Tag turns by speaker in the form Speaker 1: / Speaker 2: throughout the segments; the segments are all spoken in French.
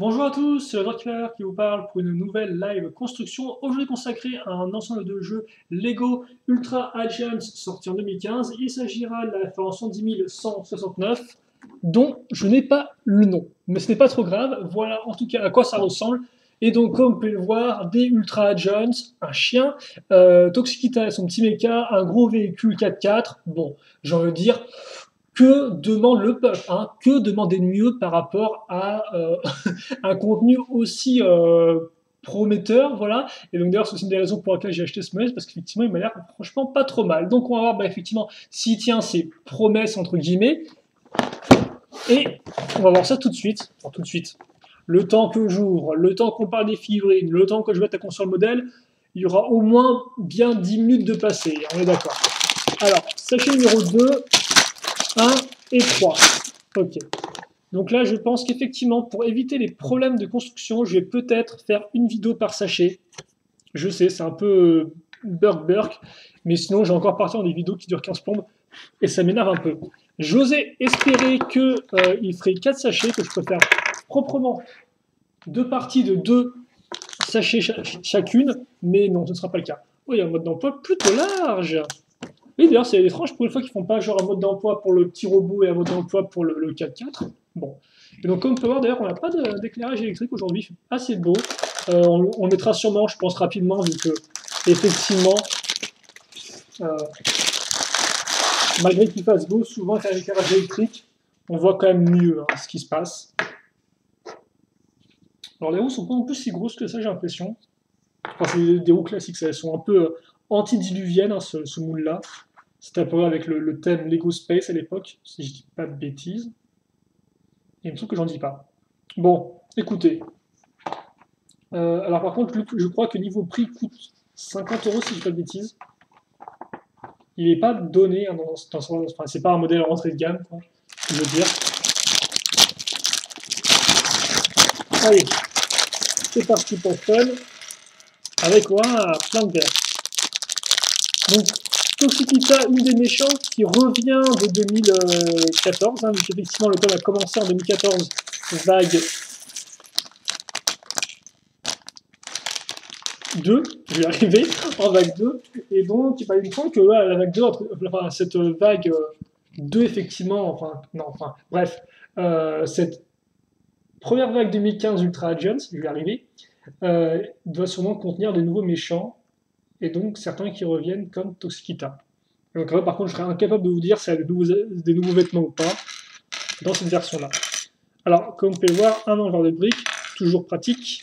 Speaker 1: Bonjour à tous, c'est le Draculaire qui vous parle pour une nouvelle live construction, aujourd'hui consacrée à un ensemble de jeux Lego Ultra Agents sorti en 2015. Il s'agira de la référence 10169, dont je n'ai pas le nom, mais ce n'est pas trop grave, voilà en tout cas à quoi ça ressemble. Et donc, comme vous pouvez le voir, des Ultra Agents, un chien, Toxikita et son petit mecha, un gros véhicule 4x4. Bon, j'ai envie de dire, que demande le peuple, hein? Que demander de mieux par rapport à un contenu aussi prometteur, voilà. Et donc d'ailleurs, c'est aussi une des raisons pour lesquelles j'ai acheté ce modèle, parce qu'effectivement, il m'a l'air franchement pas trop mal. Donc on va voir, effectivement, s'il tient ses promesses, entre guillemets, et on va voir ça tout de suite. Enfin, tout de suite. Le temps que j'ouvre, le temps qu'on parle des figurines, le temps que je mette à construire le modèle, il y aura au moins bien 10 minutes de passé, on est d'accord. Alors, sachet numéro 2, 1 et 3. Ok. Donc là, je pense qu'effectivement, pour éviter les problèmes de construction, je vais peut-être faire une vidéo par sachet. Je sais, c'est un peu burk, mais sinon, j'ai encore parti dans des vidéos qui durent 15 plombes, et ça m'énerve un peu. J'osais espérer qu'il ferait 4 sachets, que je peux faire proprement deux parties de 2 sachets chacune, mais non, ce ne sera pas le cas. Oh, il y a un mode d'emploi plutôt large. Oui, d'ailleurs, c'est étrange pour une fois qu'ils font pas genre un mode d'emploi pour le petit robot et un mode d'emploi pour le 4x4. Bon. Et donc, comme on peut voir, d'ailleurs, on n'a pas d'éclairage électrique aujourd'hui. Assez beau. On le mettra sûrement, je pense, rapidement, vu que, effectivement, euh, malgré qu'il fasse beau, souvent, avec un éclairage électrique, on voit quand même mieux ce qui se passe. Alors, les roues sont pas non plus si grosses que ça, j'ai l'impression. Enfin, c'est des roues classiques, ça, elles sont un peu antidiluviennes, ce moule-là. C'était un peu avec le thème Lego Space à l'époque, si je dis pas de bêtises. Il me semble que j'en dis pas. Bon, écoutez. Alors par contre, je crois que niveau prix coûte 50 euros si je dis pas de bêtises. Il n'est pas donné, hein, enfin, c'est pas un modèle rentrée de gamme, quoi, je veux dire. Allez, c'est parti pour fun. Avec plein de verres. Donc, Toxikita, une des méchantes qui revient de 2014, hein, effectivement le tome a commencé en 2014, vague 2, je vais arriver en vague 2, et donc il me semble que la vague 2, enfin, cette vague 2 effectivement, enfin, non, enfin, bref, cette première vague 2015 Ultra Agents, je vais arriver, doit sûrement contenir de nouveaux méchants, et donc certains qui reviennent comme Toxikita. Donc là, par contre, je serais incapable de vous dire si y a des nouveaux vêtements ou pas dans cette version-là. Alors, comme vous pouvez le voir, un envers de briques, toujours pratique.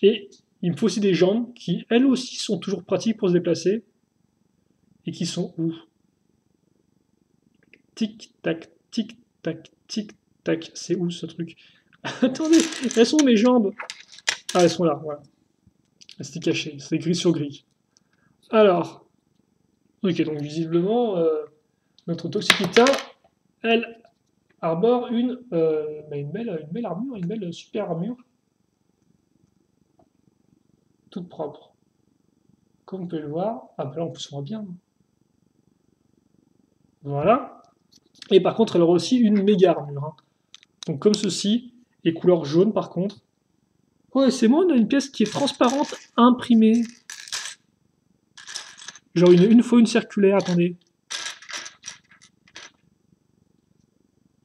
Speaker 1: Et il me faut aussi des jambes qui, elles aussi, sont toujours pratiques pour se déplacer. Et qui sont où? Tic-tac, tic-tac, tic-tac. C'est où ce truc? Attendez, elles sont mes jambes. Ah, elles sont là, voilà. C'était caché, c'est gris sur gris. Alors, ok, donc visiblement, notre Toxikita, elle arbore une belle armure, une belle super armure, toute propre. Comme vous pouvez le voir, ah bah là en plus on voit bien. Voilà. Et par contre, elle aura aussi une méga armure, hein. Donc comme ceci, et couleur jaune par contre. Ouais, c'est moi, on a une pièce qui est transparente, imprimée. Genre une fois une circulaire, attendez.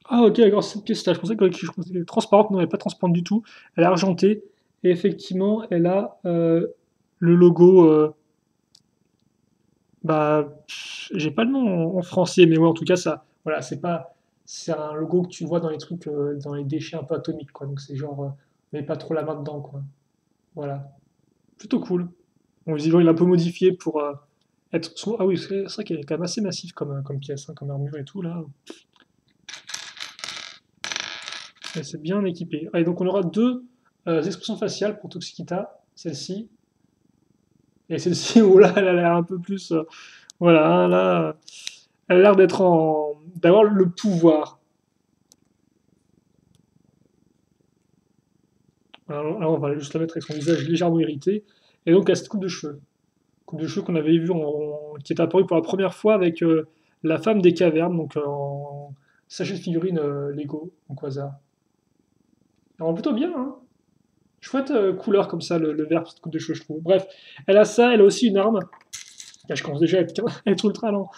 Speaker 1: Ah ok, d'accord, cette pièce-là, je pensais qu'elle était transparente, non, elle n'est pas transparente du tout. Elle est argentée, et effectivement, elle a le logo, bah, j'ai pas le nom en français, mais ouais, en tout cas, ça, voilà, c'est un logo que tu vois dans les trucs, dans les déchets un peu atomiques, quoi. Donc c'est genre, mais pas trop la main dedans, quoi. Voilà, plutôt cool. Bon, visiblement, il l'a un peu modifié pour être. Ah oui, c'est vrai qu'il est quand même assez massif comme pièce, hein, comme armure et tout là. Et c'est bien équipé. Ah, et donc on aura deux expressions faciales pour Toxikita, celle-ci et celle-ci où là, elle a l'air un peu plus, voilà, hein, là, elle a l'air d'avoir le pouvoir. Alors, on va juste la mettre avec son visage légèrement irrité. Et donc, à cette coupe de cheveux. Coupe de cheveux qu'on avait vu, qui est apparue pour la première fois avec la femme des cavernes, donc en sachet de figurines Lego, en quasar. Alors plutôt bien, hein. Chouette couleur comme ça, le vert, cette coupe de cheveux, je trouve. Bref, elle a ça, elle a aussi une arme. Là, je commence déjà à être ultra lent.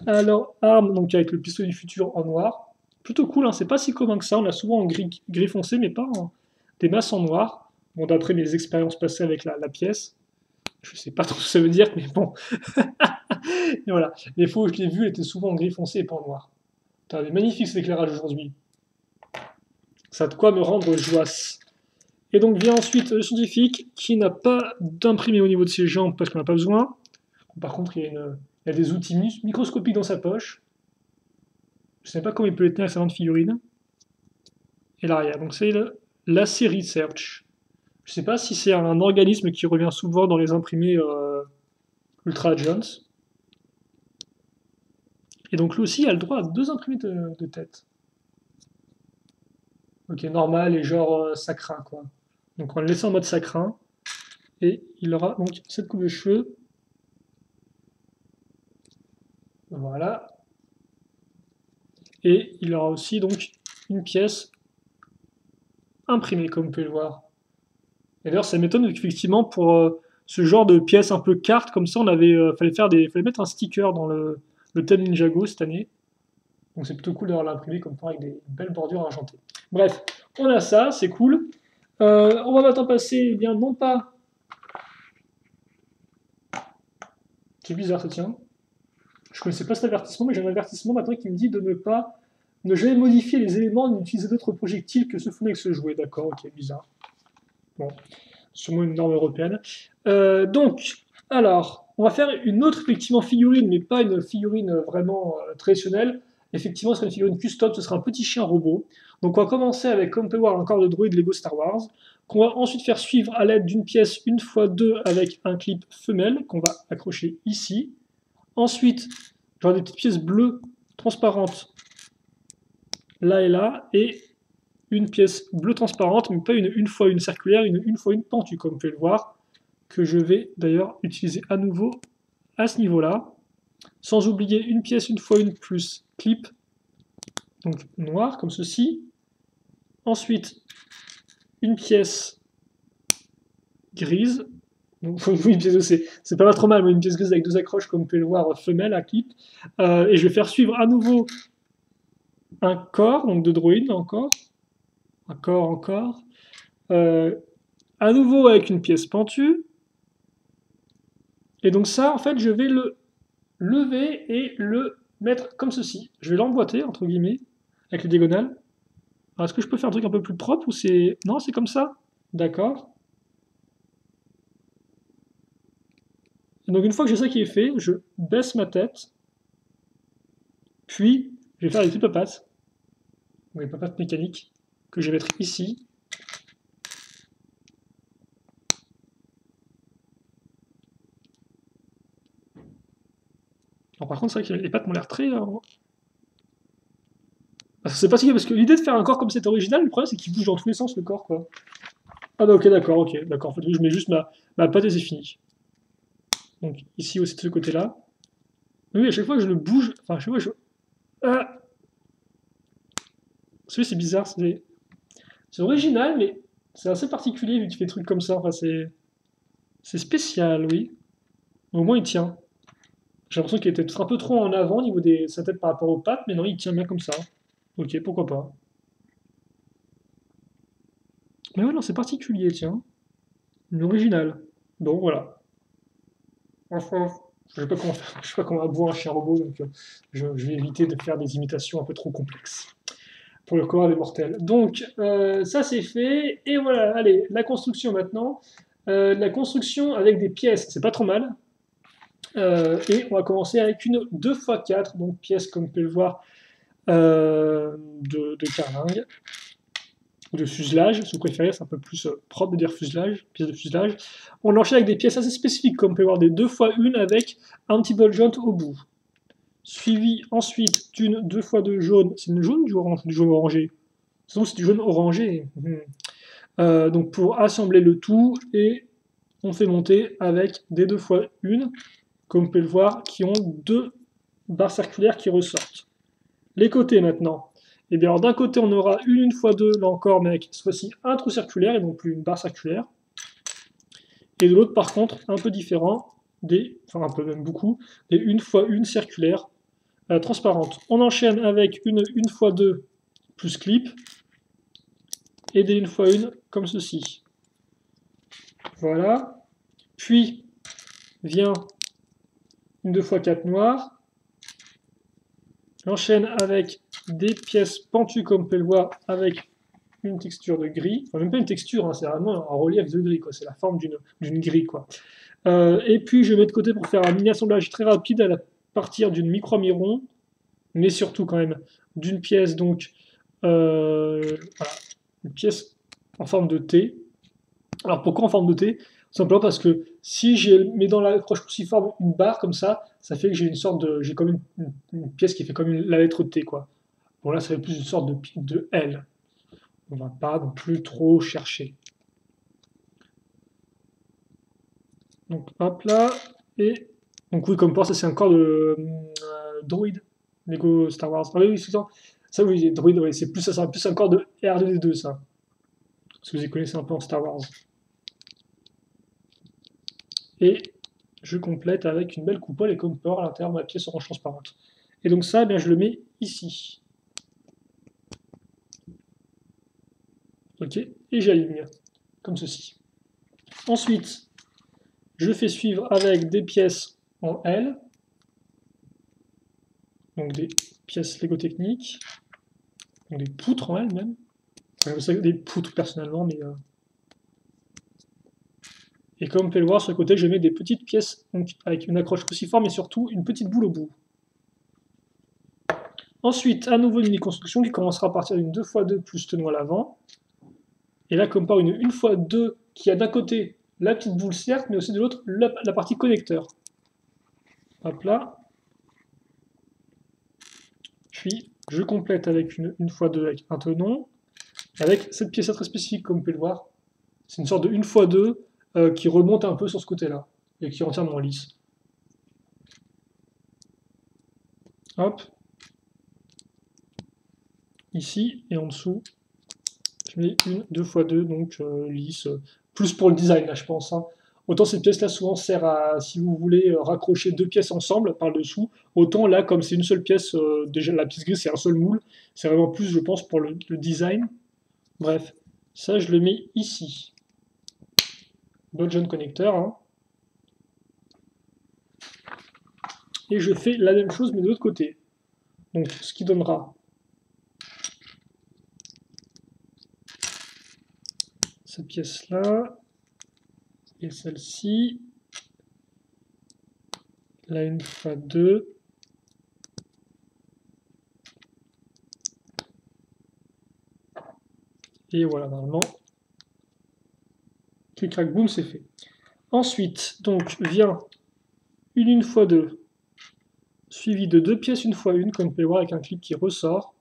Speaker 1: Alors, arme, donc avec le pistolet du futur en noir. Plutôt cool, hein, c'est pas si commun que ça. On l'a souvent en gris foncé, mais pas en des masses en noir. Bon, d'après mes expériences passées avec la pièce. Je sais pas trop ce que ça veut dire, mais bon. Et voilà. Les fois où je l'ai vu, elle était souvent en gris foncé et pas en noir. T'as des magnifiques éclairages aujourd'hui. Ça a de quoi me rendre joasse. Et donc vient ensuite le scientifique qui n'a pas d'imprimé au niveau de ses jambes parce qu'on n'a pas besoin. Par contre, il y a des outils microscopiques dans sa poche. Je ne sais pas comment il peut les tenir avec sa de figurine. Et l'arrière. Donc c'est la série Research. Je ne sais pas si c'est un organisme qui revient souvent dans les imprimés Ultra Jones. Et donc lui aussi il a le droit à 2 imprimés de tête. Ok, normal et genre ça craint quoi. Donc on va le laisser en mode ça craint. Et il aura donc cette coupe de cheveux. Voilà. Et il aura aussi donc une pièce imprimée, comme vous pouvez le voir. Et d'ailleurs, ça m'étonne qu'effectivement, pour ce genre de pièces un peu carte, comme ça, fallait mettre un sticker dans le thème Ninjago cette année. Donc c'est plutôt cool d'avoir l'imprimé comme ça avec des belles bordures argentées. Bref, on a ça, c'est cool. On va maintenant passer, eh bien, non pas. C'est bizarre, ça tient. Je connaissais pas cet avertissement, mais j'ai un avertissement maintenant qui me dit de ne jamais modifier les éléments, n'utiliser d'autres projectiles que ceux fournis avec ce jouet. D'accord, ok, bizarre. Bon, sûrement une norme européenne. Alors, on va faire une autre effectivement figurine, mais pas une figurine vraiment traditionnelle. Effectivement, ce sera une figurine custom, ce sera un petit chien robot. Donc on va commencer avec, comme on peut voir, encore le droïde Lego Star Wars, qu'on va ensuite faire suivre à l'aide d'une pièce 1x2 avec un clip femelle, qu'on va accrocher ici. Ensuite, j'aurai des petites pièces bleues transparentes là et là, et une pièce bleue transparente, mais pas une fois une circulaire, une fois une pentue, comme vous pouvez le voir, que je vais d'ailleurs utiliser à nouveau à ce niveau-là. Sans oublier une pièce une fois une plus clip, donc noire, comme ceci. Ensuite, une pièce grise. Donc, oui, une pièce, c'est pas trop mal, mais une pièce grise avec 2 accroches, comme vous pouvez le voir, femelle à clip. Et je vais faire suivre à nouveau un corps, donc de droïde encore. Encore. À nouveau avec une pièce pentue. Et donc ça, en fait, je vais le lever et le mettre comme ceci. Je vais l'emboîter, entre guillemets, avec les diagonales. Alors, est-ce que je peux faire un truc un peu plus propre ou c'est... Non, c'est comme ça. D'accord. Et donc une fois que j'ai ça qui est fait, je baisse ma tête. Puis, je vais faire les petites papates. Les papates mécaniques que je vais mettre ici. Alors, par contre, c'est vrai que les pattes m'ont l'air très... C'est pas si parce que l'idée de faire un corps comme cet original, le problème c'est qu'il bouge dans tous les sens le corps, quoi. Ah bah ok, d'accord. En fait, oui, je mets juste ma patte et c'est fini. Donc ici aussi de ce côté-là. Oui, à chaque fois que je le bouge, enfin, à chaque fois que je... Ah, c'est bizarre, c'est original, mais c'est assez particulier vu qu'il fait des trucs comme ça. Enfin, c'est spécial, oui. Au moins, il tient. J'ai l'impression qu'il était peut-être un peu trop en avant au niveau de sa tête par rapport aux pattes, mais non, il tient bien comme ça. Ok, pourquoi pas. Mais ouais, non, c'est particulier, tiens. Une originale. Bon, voilà. Enfin, je sais pas comment faire, je sais pas comment aboie un chien robot, donc je vais éviter de faire des imitations un peu trop complexes pour le corps des mortels. Donc, ça c'est fait, et voilà, allez, la construction maintenant. La construction avec des pièces, c'est pas trop mal. Et on va commencer avec une 2x4, donc pièce comme vous pouvez le voir de carlingue, ou de fuselage, si vous préférez, c'est un peu plus propre de dire fuselage, pièce de fuselage. On enchaîne avec des pièces assez spécifiques, comme vous pouvez voir des 2x1 avec un petit ball joint au bout. Suivi ensuite d'une 2x2 jaune, c'est une jaune ou du jaune orangé? Sinon c'est du jaune orangé. Donc pour assembler le tout, et on fait monter avec des 2x1, comme vous pouvez le voir, qui ont 2 barres circulaires qui ressortent. Les côtés maintenant. Et bien alors d'un côté on aura une fois 2 là encore, mais avec cette fois-ci un trou circulaire et non plus une barre circulaire. Et de l'autre par contre, un peu différent, enfin un peu même beaucoup, des une fois une circulaire transparente. On enchaîne avec une fois 2 plus clip et des une fois une comme ceci. Voilà. Puis vient une 2 fois 4 noire. J'enchaîne avec des pièces pentues comme on peut le voir avec une texture de gris. Enfin même pas une texture, hein, c'est vraiment un relief de gris, c'est la forme d'une grille, quoi. Et puis je mets de côté pour faire un mini-assemblage très rapide à partir d'une micro-miron, mais surtout quand même d'une pièce, donc voilà, une pièce en forme de T. Alors pourquoi en forme de T? Simplement parce que si je mets dans la croche cruciforme une barre comme ça fait que j'ai une sorte de, j'ai comme une pièce qui fait comme la lettre T, quoi. Bon là ça fait plus une sorte de L. On va pas non plus trop chercher. Donc hop là, et donc oui, comme pour ça c'est un corps de droïde, Lego Star Wars. Ah oui, c'est ça. Ça oui, droïde, ouais, c'est plus un corps de R2D2 ça. Parce que vous y connaissez un peu en Star Wars. Et je complète avec une belle coupole et comme peur à l'intérieur de ma pièce orange transparente. Et donc ça, eh bien, je le mets ici. Ok, et j'aligne, comme ceci. Ensuite, je fais suivre avec des pièces en L, donc des pièces Lego techniques, donc des poutres en L même. Enfin, ça, des poutres personnellement, mais... Et comme vous pouvez le voir, sur le côté, je mets des petites pièces donc, avec une accroche cruciforme et surtout une petite boule au bout. Ensuite, à nouveau une mini-construction qui commencera à partir d'une 2x2 plus tenue à l'avant. Et là, comme par une 1x2 qui a d'un côté la petite boule certes, mais aussi de l'autre la partie connecteur. Hop là. Puis, je complète avec une 1x2 avec un tenon, avec cette pièce très spécifique, comme vous pouvez le voir. C'est une sorte de 1x2 qui remonte un peu sur ce côté-là, et qui est entièrement lisse. Hop. Ici, et en dessous, je mets une 2x2, donc lisse, plus pour le design, là, je pense. Hein. Autant cette pièce-là, souvent, sert à, si vous voulez raccrocher deux pièces ensemble par le dessous, autant là, comme c'est une seule pièce, déjà la pièce grise, c'est un seul moule, c'est vraiment plus, je pense, pour le design. Bref, ça, je le mets ici. D'autres jeunes connecteurs. Hein. Et je fais la même chose, mais de l'autre côté. Donc, ce qui donnera cette pièce-là, et celle-ci, la 1x2, et voilà, normalement, clic, crac, boum, c'est fait. Ensuite, donc, vient une 1x2, suivi de deux pièces 1x1, comme vous pouvez voir avec un clip qui ressort,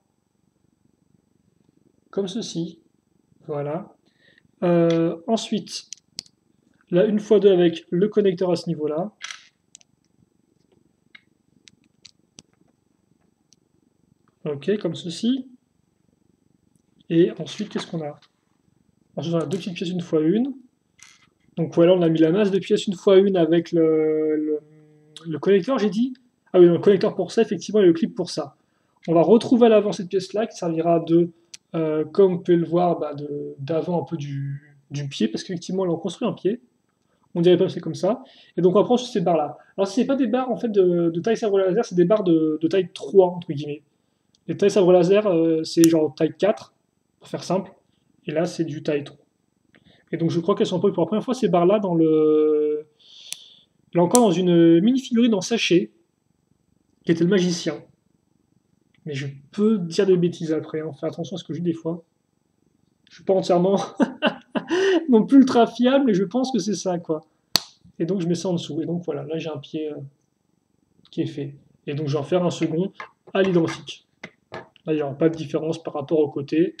Speaker 1: comme ceci, voilà. Ensuite, la 1x2 avec le connecteur à ce niveau-là. Ok, comme ceci. Et ensuite, qu'est-ce qu'on a? Ensuite, on a deux petites pièces 1x1. Donc voilà, on a mis la masse de pièces 1x1 avec le connecteur, j'ai dit. Ah oui, le connecteur pour ça, effectivement, et le clip pour ça. On va retrouver à l'avant cette pièce-là qui servira de, comme vous pouvez le voir, d'avant un peu du pied, parce qu'effectivement, là, on construit un pied. On dirait pas que c'est comme ça. Et donc, on va prendre ces barres-là. Alors, ce n'est pas des barres en fait, de taille sabre laser, c'est des barres de taille 3, entre guillemets. Les tailles sabre laser, c'est genre taille 4, pour faire simple. Et là, c'est du taille 3. Et donc, je crois qu'elles sont employées pour la première fois, ces barres-là, dans le. Là encore, dans une mini-figurine en sachet, qui était le magicien. Mais je peux dire des bêtises après, hein. Faire attention à ce que je dis des fois. Je suis pas entièrement non plus ultra fiable, mais je pense que c'est ça, quoi. Et donc je mets ça en dessous. Et donc voilà, là j'ai un pied qui est fait. Et donc je vais en faire un second à l'identique. Là il n'y aura pas de différence par rapport au côté.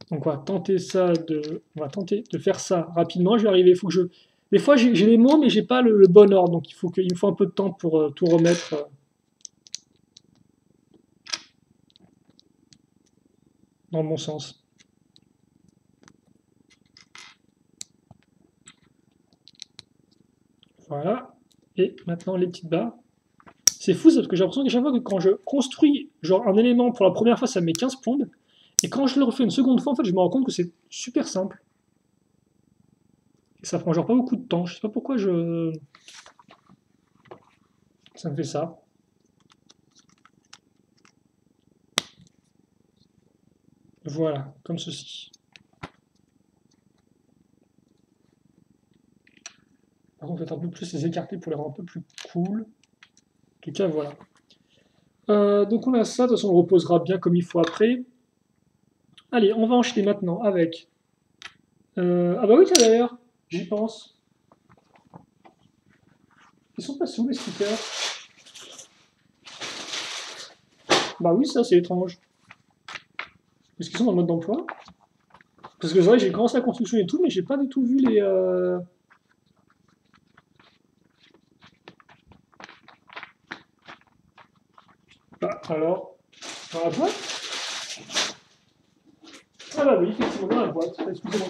Speaker 1: Donc on va tenter de faire ça rapidement. Je vais arriver, il faut que je. Des fois j'ai les mots, mais j'ai pas le bon ordre, donc il me faut un peu de temps pour tout remettre. dans le bon sens. Voilà. Et maintenant les petites barres. C'est fou, ça, parce que j'ai l'impression qu'à chaque fois que quand je construis genre un élément pour la première fois, ça me met 15 plombes. Et quand je le refais une seconde fois, en fait, je me rends compte que c'est super simple. Et ça prend genre pas beaucoup de temps. Je sais pas pourquoi ça me fait ça. Voilà, comme ceci. Par contre, peut-être un peu plus les écarter pour les rendre un peu plus cool. En tout cas, voilà. Donc on a ça, de toute façon on reposera bien comme il faut après. Allez, on va enchaîner maintenant avec... Ah bah oui, tiens d'ailleurs, j'y pense. Ils sont passés où les stickers? Bah oui, ça c'est étrange. Est-ce qu'ils sont dans le mode d'emploi? Parce que c'est vrai que j'ai commencé la construction et tout, mais j'ai pas du tout vu les... Ah, alors, dans la boîte? Ah bah oui, effectivement, dans la boîte. Excusez-moi.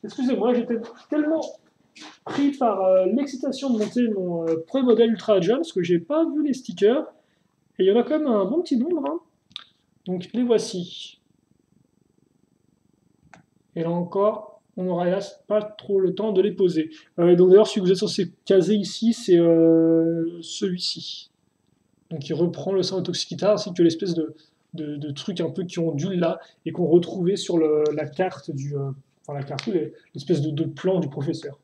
Speaker 1: Excusez-moi, j'étais tellement pris par l'excitation de monter mon premier modèle Ultra Agile, parce que j'ai pas vu les stickers. Et il y en a quand même un bon petit nombre, hein. Donc les voici. Et là encore, on n'aura hélas pas trop le temps de les poser. Donc d'ailleurs, celui que vous êtes censé caser ici, c'est celui-ci. Donc il reprend le sang de Toxicita ainsi que l'espèce de trucs un peu qui ont dû là et qu'on retrouvait sur la carte du. Enfin la carte, oui, l'espèce de plan du professeur.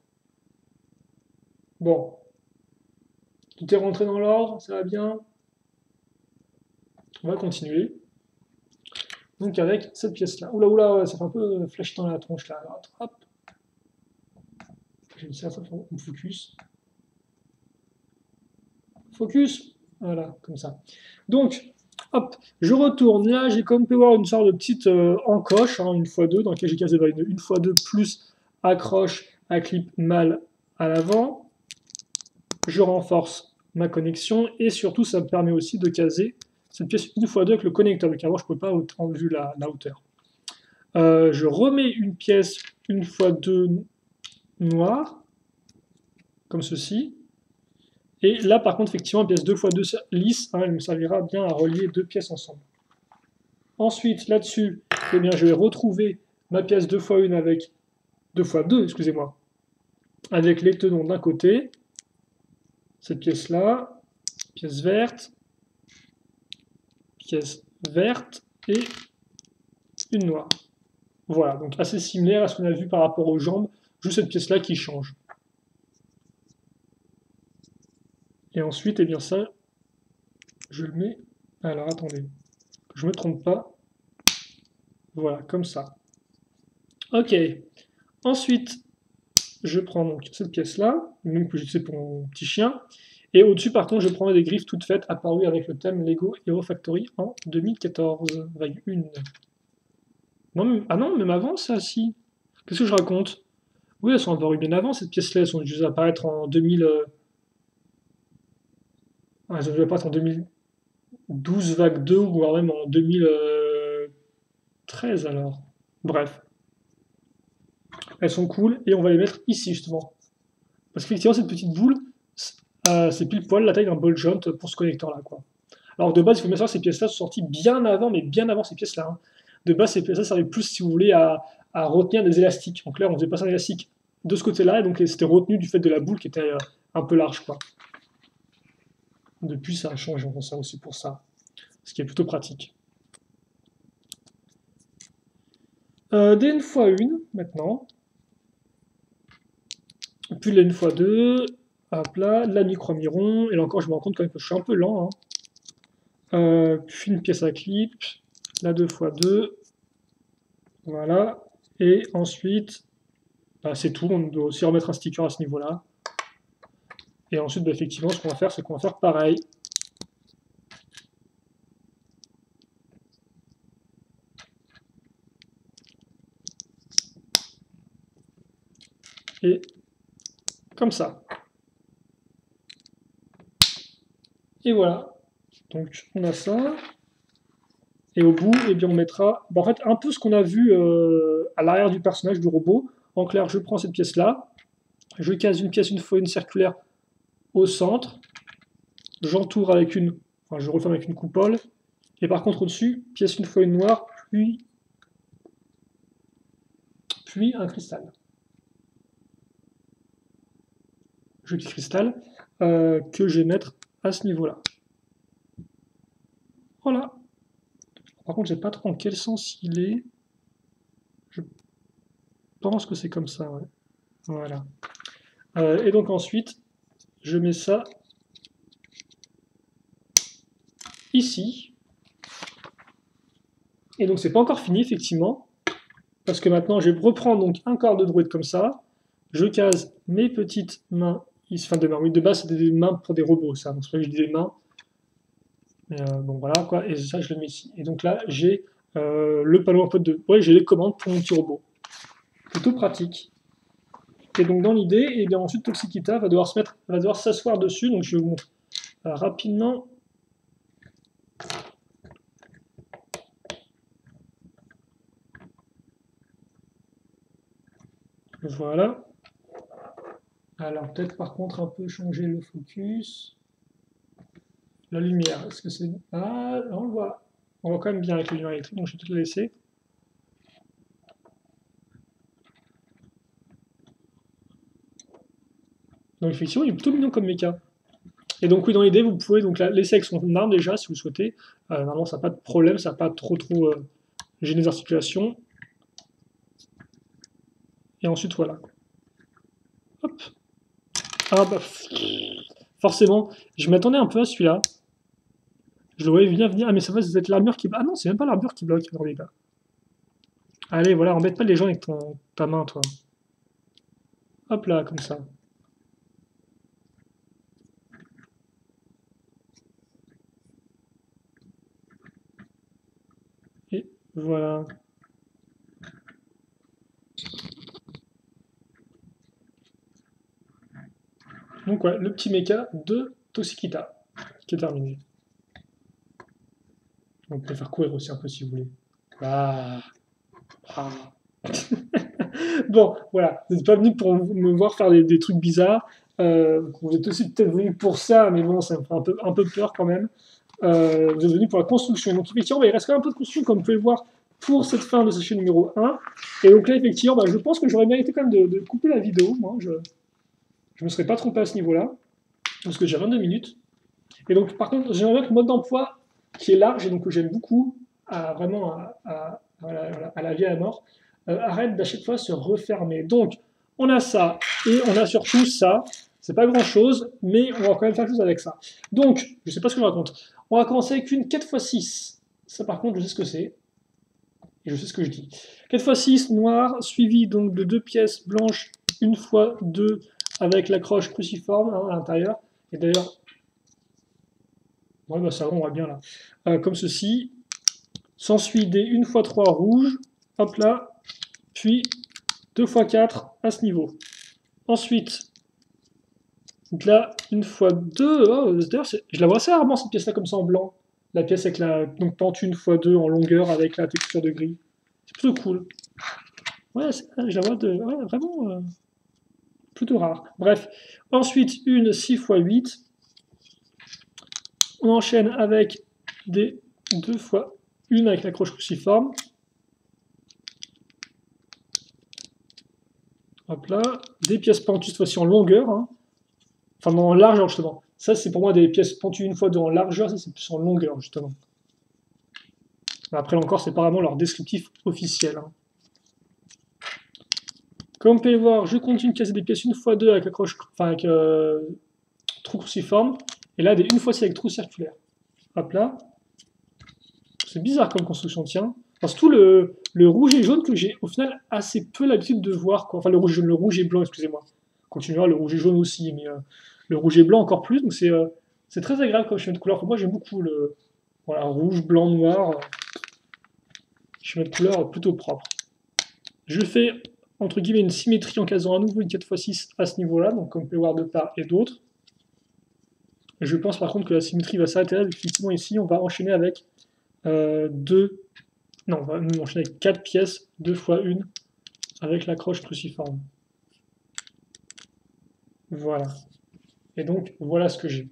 Speaker 1: Bon, tout est rentré dans l'ordre, ça va bien. On va continuer. Donc avec cette pièce-là. Oula oula, ça fait un peu flash dans la tronche là. Alors, hop, j'ai ça, on focus. Focus. Voilà, comme ça. Donc, hop, je retourne. Là, j'ai comme peut voir une sorte de petite encoche, hein, une fois deux, dans laquelle j'ai casé une fois deux plus accroche à clip mal à l'avant. Je renforce ma connexion et surtout, ça me permet aussi de caser cette pièce une fois deux avec le connecteur. Donc avant, je ne pouvais pas en vue la hauteur. Je remets une pièce une fois deux noire, comme ceci. Et là, par contre, effectivement, pièce 2x2 lisse, hein, elle me servira bien à relier deux pièces ensemble. Ensuite, là-dessus, eh bien, je vais retrouver ma pièce 2x1 avec 2x2, excusez-moi, avec les tenons d'un côté, cette pièce-là, pièce verte et une noire. Voilà, donc assez similaire à ce qu'on a vu par rapport aux jambes, juste cette pièce-là qui change. Et ensuite, eh bien ça, je le mets... Alors, attendez, que je ne me trompe pas. Voilà, comme ça. Ok. Ensuite, je prends donc cette pièce-là, même que c'est pour mon petit chien. Et au-dessus, par contre, je prends des griffes toutes faites apparues avec le thème Lego Hero Factory en 2014,1. Non, ah non, même avant ça, si. Qu'est-ce que je raconte? Oui, elles sont apparues bien avant, cette pièce-là. Elles sont juste apparaître en 2000. Ah, elles ont dû apparaître en 2012 vague 2 ou voire même en 2013 alors. Bref, elles sont cool et on va les mettre ici justement. Parce qu'effectivement, cette petite boule, c'est pile poil la taille d'un ball joint pour ce connecteur-là, quoi. Alors de base, il faut bien savoir que ces pièces-là sont sorties bien avant, mais bien avant ces pièces-là, hein. De base, ces pièces-là servaient plus, si vous voulez, à retenir des élastiques. Donc là, on faisait passer un élastique de ce côté-là, et donc c'était retenu du fait de la boule qui était un peu large, quoi. Depuis, ça a changé, on s'en sert aussi pour ça, ce qui est plutôt pratique. Des 1x1 maintenant, puis la 1x2, hop là, la micro-miron, et là encore, je me rends compte quand même que je suis un peu lent, hein. Puis une pièce à clip, la 2x2, voilà, et ensuite, bah, c'est tout, on doit aussi remettre un sticker à ce niveau-là. Et ensuite, bah, effectivement, ce qu'on va faire, c'est qu'on va faire pareil. Et comme ça. Et voilà. Donc, on a ça. Et au bout, eh bien, on mettra en fait un peu ce qu'on a vu à l'arrière du personnage du robot. En clair, je prends cette pièce-là, je case une pièce une fois une circulaire au centre, j'entoure avec enfin je referme avec une coupole, et par contre au-dessus, pièce une fois une noire, puis un cristal. Joli cristal que je vais mettre à ce niveau-là. Voilà. Par contre, je ne sais pas trop en quel sens il est. Je pense que c'est comme ça, ouais. Voilà. Et donc ensuite, je mets ça ici. Et donc c'est pas encore fini, effectivement, parce que maintenant je vais reprendre donc un corps de druide comme ça. Je case mes petites mains, enfin de mains, oui, de base c'est des mains pour des robots, ça, donc c'est pas que je dis des mains. Mais bon voilà quoi, et ça je le mets ici. Et donc là j'ai le panneau un peu de... Ouais, j'ai les commandes pour mon petit robot. Plutôt pratique. Et donc dans l'idée, et bien ensuite Toxikita va devoir s'asseoir dessus, donc je vous montre rapidement. Voilà. Alors peut-être par contre un peu changer le focus. La lumière, est-ce que c'est... Ah, on le voit. On voit quand même bien avec la lumière électrique, donc je vais peut-être le laisser. Donc effectivement, il est plutôt mignon comme méca. Et donc oui, dans l'idée, vous pouvez donc laisser avec son arme déjà, si vous souhaitez. Normalement, ça n'a pas de problème, ça n'a pas trop gêné les articulations. Et ensuite, voilà. Hop. Ah bah... Forcément, je m'attendais un peu à celui-là. Je le voyais venir. Ah mais ça va, c'est l'armure qui... Ah non, c'est même pas l'armure qui bloque dans les gars. Allez, voilà, embête pas les gens avec ta main, toi. Hop là, comme ça. Et voilà. Donc ouais, le petit mecha de Toxikita, qui est terminé. On peut faire courir aussi un peu si vous voulez. Ah. Ah. Bon, voilà, vous n'êtes pas venu pour me voir faire des trucs bizarres. Vous êtes aussi peut-être venu pour ça, mais bon, ça me fait un peu peur quand même. Vous êtes venu pour la construction. Donc effectivement, bah, il reste quand même un peu de construction, comme vous pouvez le voir, pour cette fin de session numéro 1. Et donc là, effectivement, bah, je pense que j'aurais mérité quand même de couper la vidéo. Moi, je ne me serais pas trompé à ce niveau-là, parce que j'ai 22 minutes. Et donc, par contre, j'aimerais bien que le mode d'emploi, qui est large et donc que j'aime beaucoup, vraiment à la vie à la mort, arrête d'à chaque fois se refermer. Donc, on a ça, et on a surtout ça. C'est pas grand chose, mais on va quand même faire quelque chose avec ça. Donc, je sais pas ce que je raconte. On va commencer avec une 4x6. Ça, par contre, je sais ce que c'est. Et je sais ce que je dis. 4x6 noir, suivi donc de 2 pièces blanches, une fois 2 avec l'accroche cruciforme à l'intérieur. Et d'ailleurs, ouais, bah ça on voit bien là. Comme ceci. S'ensuit des 1x3 rouges. Hop là. Puis 2x4 à ce niveau. Ensuite, donc là, 1x2. Oh, d'ailleurs, je la vois assez rarement cette pièce-là comme ça en blanc. La pièce avec la donc pentue 1x2 en longueur avec la texture de gris. C'est plutôt cool. Ouais, je la vois ouais, vraiment plutôt rare. Bref. Ensuite, une 6x8. On enchaîne avec des 2x1 avec l'accroche cruciforme. Hop là. Des pièces pentues cette fois-ci en longueur. Hein. Enfin, non, en largeur justement. Ça, c'est pour moi des pièces pentues 1x2 en largeur. Ça, c'est plus en longueur justement. Après, encore, c'est apparemment leur descriptif officiel. Hein. Comme vous pouvez le voir, je continue de casser des pièces 1x2 avec accroche, enfin avec trou cruciforme. Et là, des 1x6 avec trou circulaire. Hop là. C'est bizarre comme construction, tiens. Enfin, surtout le rouge et jaune que j'ai au final assez peu l'habitude de voir. Quoi. Enfin, le rouge et blanc, excusez-moi. Continuera le rouge et jaune aussi, mais le rouge et blanc encore plus. Donc c'est très agréable comme schéma de couleur. Moi, j'aime beaucoup le voilà, rouge, blanc, noir. Schéma de couleur plutôt propre. Je fais entre guillemets une symétrie en casant à nouveau une 4x6 à ce niveau-là, donc comme on peut voir de part et d'autre. Je pense par contre que la symétrie va s'arrêter là, effectivement ici on va enchaîner avec 2... Non, on va enchaîner avec 4 pièces, 2 fois 1, avec la croche cruciforme. Voilà. Et donc, voilà ce que j'ai.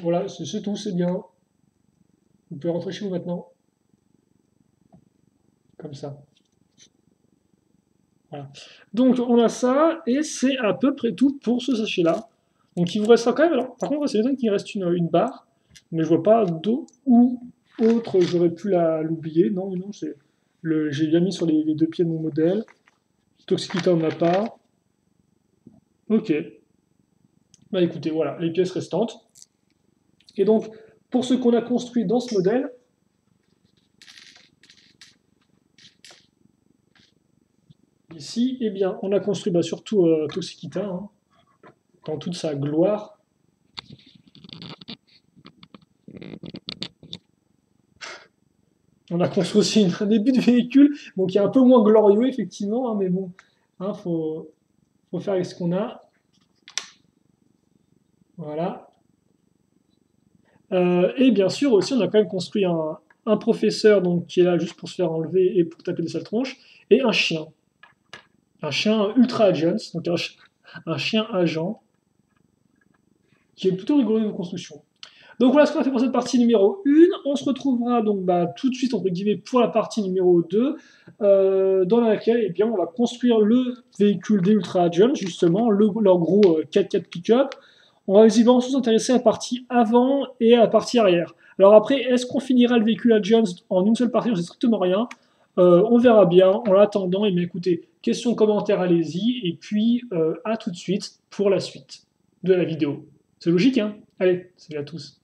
Speaker 1: Voilà, c'est tout, c'est bien. Vous pouvez rentrer chez vous maintenant. Comme ça. Voilà. Donc, on a ça, et c'est à peu près tout pour ce sachet-là. Donc, il vous restera quand même... Alors, par contre, c'est étonnant qu'il reste une barre, mais je vois pas d'eau ou autre, j'aurais pu l'oublier. Non, non, c'est... J'ai bien mis sur les deux pieds de mon modèle. Toxicita, on n'a pas. Ok. Bah écoutez, voilà, les pièces restantes. Et donc, pour ce qu'on a construit dans ce modèle, ici, eh bien, on a construit surtout Toxicita, hein, dans toute sa gloire. On a construit aussi un début de véhicule, donc qui est un peu moins glorieux, effectivement, hein, mais bon, hein, faut faire avec ce qu'on a. Voilà. Et bien sûr, aussi, on a quand même construit un professeur donc, qui est là juste pour se faire enlever et pour taper des sales tronches, et un chien. Un chien ultra agents, donc un chien agent, qui est plutôt rigolo de construction. Donc voilà ce qu'on a fait pour cette partie numéro 1. On se retrouvera donc tout de suite entre guillemets pour la partie numéro 2, dans laquelle eh bien, on va construire le véhicule des Ultra Agents, justement, leur gros 4x4 pick-up. On va visiblement s'intéresser à la partie avant et à la partie arrière. Alors après, est-ce qu'on finira le véhicule Agents en une seule partie? On ne sait strictement rien. On verra bien. En attendant, eh bien, écoutez, questions, commentaires, allez-y. Et puis, à tout de suite pour la suite de la vidéo. C'est logique, hein? Allez, salut à tous.